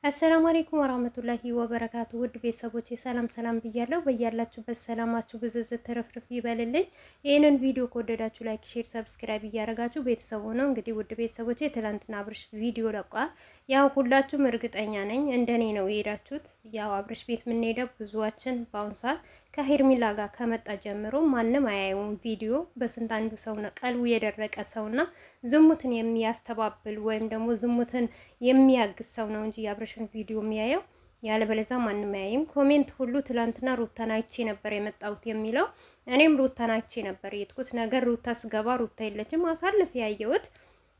አሰላሙ አለይኩም ወራህመቱላሂ ወበረካቱ። ውድ ቤተሰቦቼ ሰላም ብያለሁ። በያላችሁበት ሰላማችሁ ብዝዝት ተረፍርፍ ይበልልኝ። ይህንን ቪዲዮ ከወደዳችሁ ላይክ፣ ሼር፣ ሰብስክራይብ እያደረጋችሁ ቤተሰቡ ነው። እንግዲህ ውድ ቤተሰቦቼ ትላንትና አብርሽ ቪዲዮ ለቋል። ያው ሁላችሁም እርግጠኛ ነኝ እንደኔ ነው የሄዳችሁት። ያው አብርሽ ቤት የምንሄደው ብዙዋችን በአሁን ሰዓት ከሄርሚላ ጋር ከመጣ ጀምሮ ማንም አያየውም ቪዲዮ። በስንት አንዱ ሰው ነው ቀልቡ የደረቀ ሰውና ዝሙትን የሚያስተባብል ወይም ደግሞ ዝሙትን የሚያግዝ ሰው ነው እንጂ የአብርሽን ቪዲዮ የሚያየው ያለበለዛ ማንም አያይም። ኮሜንት ሁሉ ትላንትና ሩታን አይቼ ነበር የመጣሁት የሚለው እኔም ሩታን አይቼ ነበር የሄድኩት። ነገር ሩታ ስገባ ሩታ የለችም። አሳልፍ ያየሁት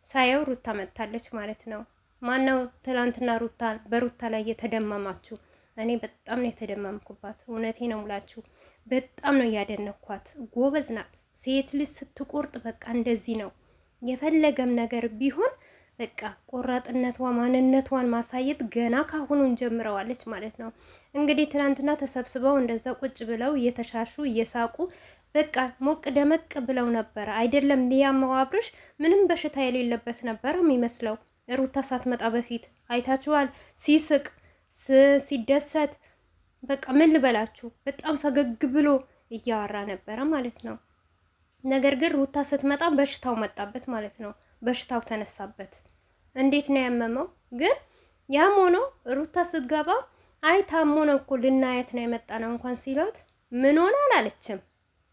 ሳየው ሩታ መጥታለች ማለት ነው። ማነው ትላንትና ሩታ በሩታ ላይ የተደመማችሁ? እኔ በጣም ነው የተደመምኩባት። እውነቴ ነው ሙላችሁ። በጣም ነው ያደነኳት። ጎበዝ ናት። ሴት ልጅ ስትቆርጥ በቃ እንደዚህ ነው። የፈለገም ነገር ቢሆን በቃ ቆራጥነቷ ማንነቷን ማሳየት ገና ካሁኑን ጀምረዋለች ማለት ነው። እንግዲህ ትናንትና ተሰብስበው እንደዛ ቁጭ ብለው እየተሻሹ እየሳቁ በቃ ሞቅ ደመቅ ብለው ነበረ አይደለም። ሊያመው አብርሽ ምንም በሽታ የሌለበት ነበር የሚመስለው። ሩታ ሳትመጣ በፊት አይታችኋል ሲስቅ ሲደሰት በቃ ምን ልበላችሁ በጣም ፈገግ ብሎ እያወራ ነበረ ማለት ነው። ነገር ግን ሩታ ስትመጣ በሽታው መጣበት ማለት ነው። በሽታው ተነሳበት። እንዴት ነው ያመመው? ግን ያም ሆኖ ሩታ ስትገባ አይ ታሞ ነው እኮ ልናየት ነው የመጣ ነው እንኳን ሲሏት ምን ሆነ አላለችም።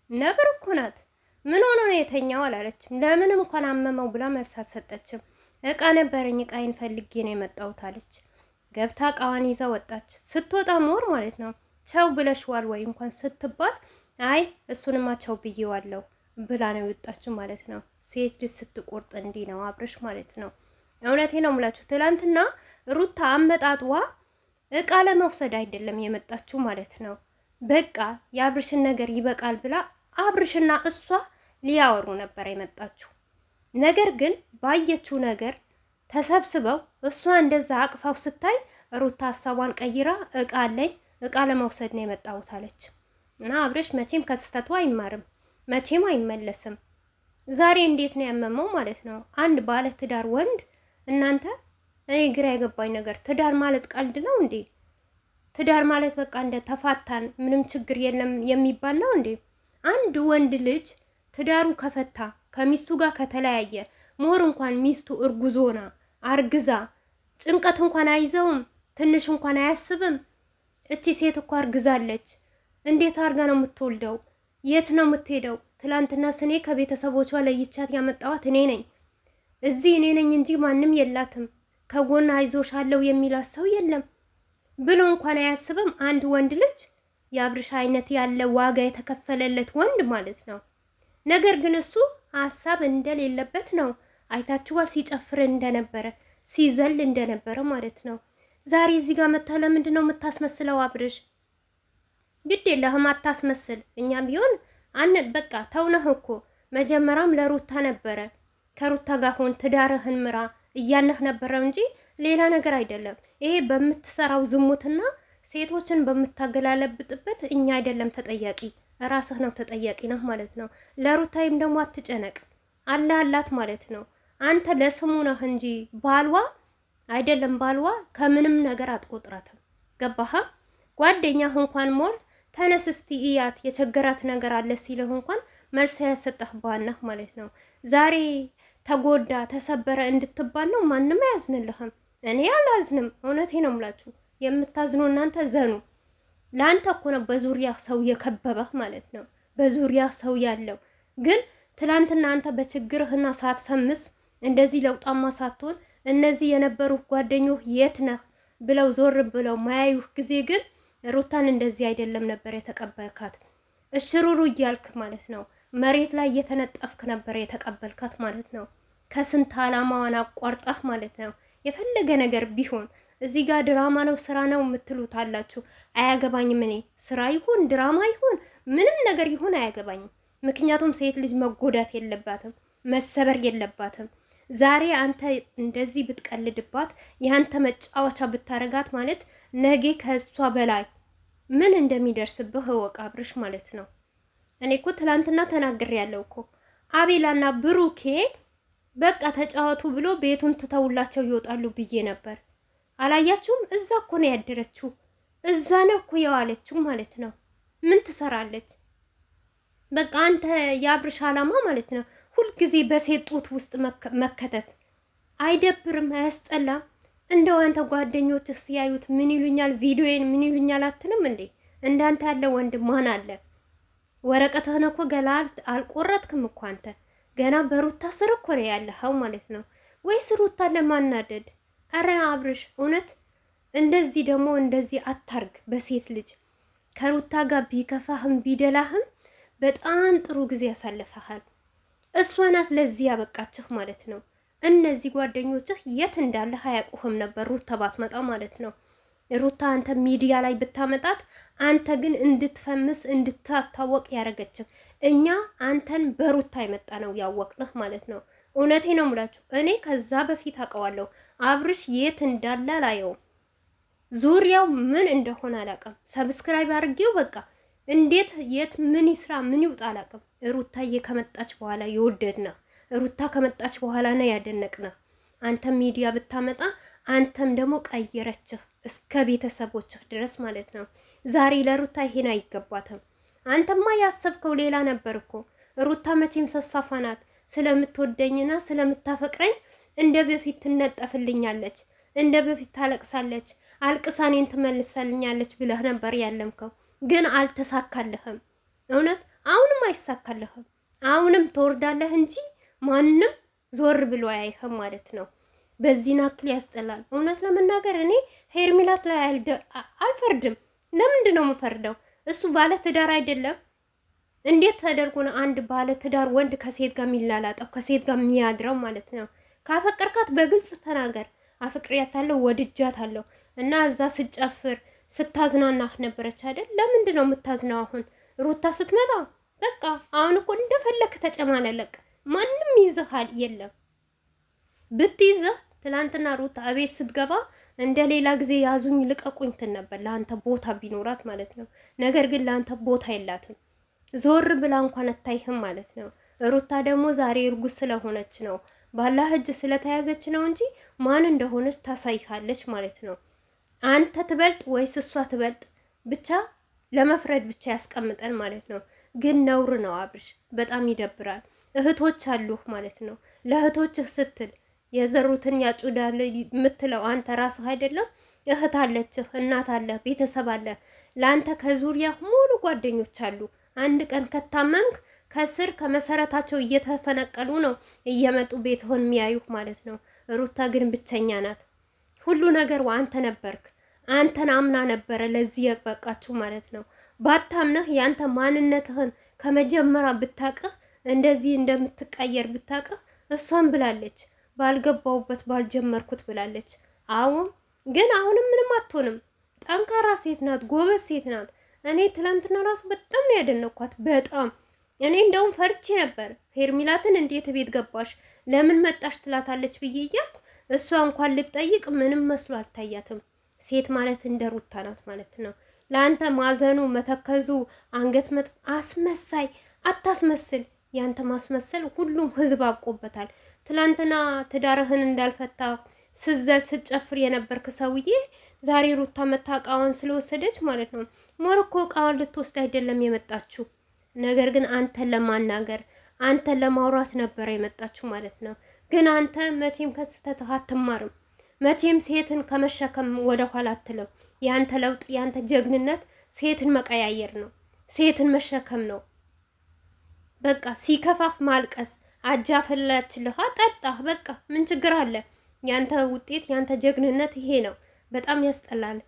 ነብር እኮ ናት። ምን ሆነ ነው የተኛው አላለችም። ለምን እንኳን አመመው ብላ መልስ አልሰጠችም። እቃ ነበረኝ እቃዬን ፈልጌ ነው የመጣሁት አለች። ገብታ እቃዋን ይዛ ወጣች። ስትወጣ ሞር ማለት ነው ቸው ብለሽዋል ወይ እንኳን ስትባል አይ እሱንማ ቸው ብዬዋለሁ ብላ ነው የወጣችው ማለት ነው። ሴት ልጅ ስትቆርጥ እንዲህ ነው አብርሽ ማለት ነው። እውነቴ ነው የምላችሁ። ትላንትና ሩታ አመጣጥዋ እቃ ለመውሰድ አይደለም የመጣችው ማለት ነው። በቃ የአብርሽን ነገር ይበቃል ብላ አብርሽና እሷ ሊያወሩ ነበር የመጣችው። ነገር ግን ባየችው ነገር ተሰብስበው እሷ እንደዛ አቅፋው ስታይ ሩታ ሀሳቧን ቀይራ እቃ አለኝ እቃ ለመውሰድ ነው የመጣሁት አለች። እና አብርሽ መቼም ከስህተቱ አይማርም፣ መቼም አይመለስም። ዛሬ እንዴት ነው ያመመው ማለት ነው። አንድ ባለ ትዳር ወንድ እናንተ እኔ ግራ የገባኝ ነገር ትዳር ማለት ቀልድ ነው እንዴ? ትዳር ማለት በቃ እንደ ተፋታን ምንም ችግር የለም የሚባል ነው እንዴ? አንድ ወንድ ልጅ ትዳሩ ከፈታ ከሚስቱ ጋር ከተለያየ ሞር እንኳን ሚስቱ እርጉዞና አርግዛ ጭንቀት እንኳን አይዘውም፣ ትንሽ እንኳን አያስብም። እቺ ሴት እኮ አርግዛለች። እንዴት አርጋ ነው የምትወልደው? የት ነው የምትሄደው? ትላንትና ስኔ ከቤተሰቦቿ ለይቻት ያመጣዋት እኔ ነኝ። እዚህ እኔ ነኝ እንጂ ማንም የላትም። ከጎና አይዞሻለሁ የሚላት ሰው የለም ብሎ እንኳን አያስብም። አንድ ወንድ ልጅ የአብርሽ አይነት ያለ ዋጋ የተከፈለለት ወንድ ማለት ነው። ነገር ግን እሱ ሀሳብ እንደሌለበት ነው። አይታችኋል ሲጨፍር እንደነበረ ሲዘል እንደነበረ ማለት ነው። ዛሬ እዚህ ጋር መታ ለምንድን ነው የምታስመስለው? አብርሽ ግድ የለህም አታስመስል። እኛም ቢሆን በቃ ተውነህ እኮ መጀመሪያም ለሩታ ነበረ ከሩታ ጋር ሆን ትዳርህን ምራ እያነህ ነበረው እንጂ ሌላ ነገር አይደለም። ይሄ በምትሰራው ዝሙትና ሴቶችን በምታገላለብጥበት እኛ አይደለም ተጠያቂ፣ ራስህ ነው ተጠያቂ ነው ማለት ነው። ለሩታይም ደግሞ አትጨነቅ አላት ማለት ነው። አንተ ለስሙ ነህ እንጂ ባልዋ አይደለም። ባልዋ ከምንም ነገር አትቆጥራትም። ገባህ? ጓደኛህ እንኳን ሞት ተነስ እስቲ እያት የቸገራት ነገር አለ ሲልህ እንኳን መልስ ያሰጠህ ባናህ ማለት ነው። ዛሬ ተጎዳ ተሰበረ እንድትባል ነው። ማንም አያዝንልህም። እኔ አላዝንም። እውነቴ ነው የምላችሁ። የምታዝኑ እናንተ ዘኑ። ለአንተ እኮ ነው በዙሪያ ሰው የከበበህ ማለት ነው። በዙሪያ ሰው ያለው ግን ትላንትና አንተ በችግርህና ሳትፈምስ እንደዚህ ለውጣማ ሳትሆን እነዚህ የነበሩ ጓደኞች የት ነህ ብለው ዞር ብለው ማያዩህ ጊዜ ግን ሩታን እንደዚህ አይደለም ነበር የተቀበልካት። እሽሩሩ እያልክ ማለት ነው። መሬት ላይ እየተነጠፍክ ነበር የተቀበልካት ማለት ነው። ከስንት አላማዋን አቋርጣህ ማለት ነው። የፈለገ ነገር ቢሆን እዚህ ጋር ድራማ ነው ስራ ነው የምትሉት አላችሁ። አያገባኝም። እኔ ስራ ይሁን ድራማ ይሁን ምንም ነገር ይሁን አያገባኝም። ምክንያቱም ሴት ልጅ መጎዳት የለባትም፣ መሰበር የለባትም። ዛሬ አንተ እንደዚህ ብትቀልድባት ያንተ መጫወቻ ብታረጋት ማለት ነገ ከሷ በላይ ምን እንደሚደርስብህ እወቅ አብርሽ ማለት ነው። እኔ እኮ ትላንትና ተናግሬያለሁ እኮ አቤላና ብሩኬ በቃ ተጫወቱ ብሎ ቤቱን ትተውላቸው ይወጣሉ ብዬ ነበር። አላያችሁም? እዛ እኮ ነው ያደረችው። እዛ ነው እኮ የዋለችው ማለት ነው። ምን ትሰራለች? በቃ አንተ የአብርሽ አላማ ማለት ነው ሁልጊዜ በሴት ጡት ውስጥ መከተት አይደብርም? አያስጠላም? እንደው አንተ ጓደኞችህ ሲያዩት ምን ይሉኛል፣ ቪዲዮዬን ምን ይሉኛል አትልም እንዴ? እንዳንተ ያለ ወንድም ማን አለ? ወረቀትህን እኮ ገና አልቆረጥክም እኮ አንተ ገና በሩታ ስር እኮ ነው ያለኸው ማለት ነው። ወይስ ሩታ ለማናደድ? አረ አብርሽ እውነት እንደዚህ ደግሞ እንደዚህ አታርግ። በሴት ልጅ ከሩታ ጋር ቢከፋህም ቢደላህም በጣም ጥሩ ጊዜ ያሳልፈሃል። እሷ ናት ለዚህ ያበቃችህ ማለት ነው። እነዚህ ጓደኞችህ የት እንዳለህ አያውቁህም ነበር ሩታ ባትመጣ ማለት ነው። ሩታ አንተ ሚዲያ ላይ ብታመጣት አንተ ግን እንድትፈምስ እንድታታወቅ ያደረገችህ እኛ አንተን በሩታ የመጣ ነው ያወቅንህ ማለት ነው። እውነቴ ነው ሙላችሁ። እኔ ከዛ በፊት አውቀዋለሁ አብርሽ የት እንዳለ አላየውም። ዙሪያው ምን እንደሆነ አላውቅም። ሰብስክራይብ አድርጌው በቃ እንዴት የት ምን ይስራ ምን ይውጣ አላውቅም። ሩታዬ ከመጣች በኋላ የወደድነህ ሩታ ከመጣች በኋላ ነው ያደነቅነህ። አንተም ሚዲያ ብታመጣ አንተም ደግሞ ቀየረችህ እስከ ቤተሰቦችህ ድረስ ማለት ነው። ዛሬ ለሩታ ይሄን አይገባትም። አንተማ ያሰብከው ሌላ ነበር እኮ። ሩታ መቼም ሰሳፋ ናት። ስለምትወደኝና ስለምታፈቅረኝ እንደ በፊት ትነጠፍልኛለች፣ እንደ በፊት ታለቅሳለች፣ አልቅሳኔን ትመልሳልኛለች ብለህ ነበር ያለምከው። ግን አልተሳካልህም። እውነት አሁንም አይሳካልህም። አሁንም ትወርዳለህ እንጂ ማንም ዞር ብሎ አያይህም ማለት ነው። በዚህ ናክል ያስጠላል። እውነት ለመናገር እኔ ሄርሚላት ላይ አልፈርድም። ለምንድን ነው የምፈርደው? እሱ ባለ ትዳር አይደለም? እንዴት ተደርጎ ነው አንድ ባለ ትዳር ወንድ ከሴት ጋር የሚላላጠው ከሴት ጋር የሚያድረው ማለት ነው? ካፈቀርካት በግልጽ ተናገር። አፍቅሪያታለሁ፣ ወድጃታለሁ እና እዛ ስጨፍር ስታዝናናህ ነበረች አይደል? ለምንድን ነው የምታዝናው? አሁን ሩታ ስትመጣ በቃ አሁን እኮ እንደፈለክ ተጨማለለቅ። ማንም ይዝሃል የለም። ብትይዝህ ትላንትና ሩታ እቤት ስትገባ እንደ ሌላ ጊዜ ያዙኝ ልቀቁኝ ትን ነበር፣ ለአንተ ቦታ ቢኖራት ማለት ነው። ነገር ግን ለአንተ ቦታ የላትም። ዞር ብላ እንኳን አታይህም ማለት ነው። ሩታ ደግሞ ዛሬ እርጉዝ ስለሆነች ነው ባላህ እጅ ስለተያዘች ነው እንጂ ማን እንደሆነች ታሳይሃለች ማለት ነው። አንተ ትበልጥ ወይስ እሷ ትበልጥ? ብቻ ለመፍረድ ብቻ ያስቀምጠን ማለት ነው። ግን ነውር ነው አብርሽ፣ በጣም ይደብራል። እህቶች አሉህ ማለት ነው። ለእህቶችህ ስትል የዘሩትን ያጩዳል የምትለው አንተ ራስህ አይደለም? እህት አለችህ፣ እናት አለ፣ ቤተሰብ አለ። ለአንተ ከዙሪያ ሙሉ ጓደኞች አሉ። አንድ ቀን ከታመምክ ከስር ከመሰረታቸው እየተፈነቀሉ ነው እየመጡ ቤትሆን የሚያዩህ ማለት ነው። ሩታ ግን ብቸኛ ናት። ሁሉ ነገር አንተ ነበርክ። አንተን አምና ነበረ ለዚህ ያበቃችሁ ማለት ነው። ባታምነህ ያንተ ማንነትህን ከመጀመሪያ ብታቅህ እንደዚህ እንደምትቀየር ብታቅህ እሷን ብላለች። ባልገባውበት ባልጀመርኩት ብላለች። አሁን ግን አሁንም ምንም አትሆንም። ጠንካራ ሴት ናት፣ ጎበዝ ሴት ናት። እኔ ትላንትና ራሱ በጣም ነው ያደነኳት። በጣም እኔ እንደውም ፈርቼ ነበር። ሄርሚላትን እንዴት ቤት ገባሽ ለምን መጣሽ ትላታለች ብዬ እያልኩ እሷ እንኳን ልትጠይቅ ምንም መስሎ አልታያትም። ሴት ማለት እንደ ሩታ ናት ማለት ነው። ለአንተ ማዘኑ መተከዙ አንገት መጥፍ አስመሳይ አታስመስል። ያንተ ማስመሰል ሁሉም ህዝብ አብቆበታል። ትላንትና ትዳርህን እንዳልፈታ ስዘል ስትጨፍር የነበርክ ሰውዬ ዛሬ ሩታ መታ እቃዋን ስለወሰደች ማለት ነው። ሞሮኮ እቃዋን ልትወስድ አይደለም የመጣችው። ነገር ግን አንተን ለማናገር አንተን ለማውራት ነበረ የመጣችው ማለት ነው። ግን አንተ መቼም ከስተትህ አትማርም። መቼም ሴትን ከመሸከም ወደ ኋላ አትልም። ያንተ ለውጥ ያንተ ጀግንነት ሴትን መቀያየር ነው። ሴትን መሸከም ነው። በቃ ሲከፋህ ማልቀስ አጃፈላችልህ ጠጣህ። በቃ ምን ችግር አለ? ያንተ ውጤት ያንተ ጀግንነት ይሄ ነው። በጣም ያስጠላል።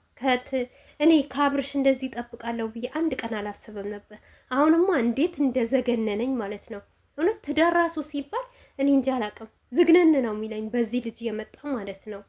እኔ ከአብርሽ እንደዚህ እጠብቃለሁ ብዬ አንድ ቀን አላስብም ነበር። አሁንማ እንዴት እንደዘገነነኝ ማለት ነው። እውነት ትዳር ራሱ ሲባል እኔ እንጃ አላቅም። ዝግነን ነው የሚለኝ በዚህ ልጅ የመጣ ማለት ነው።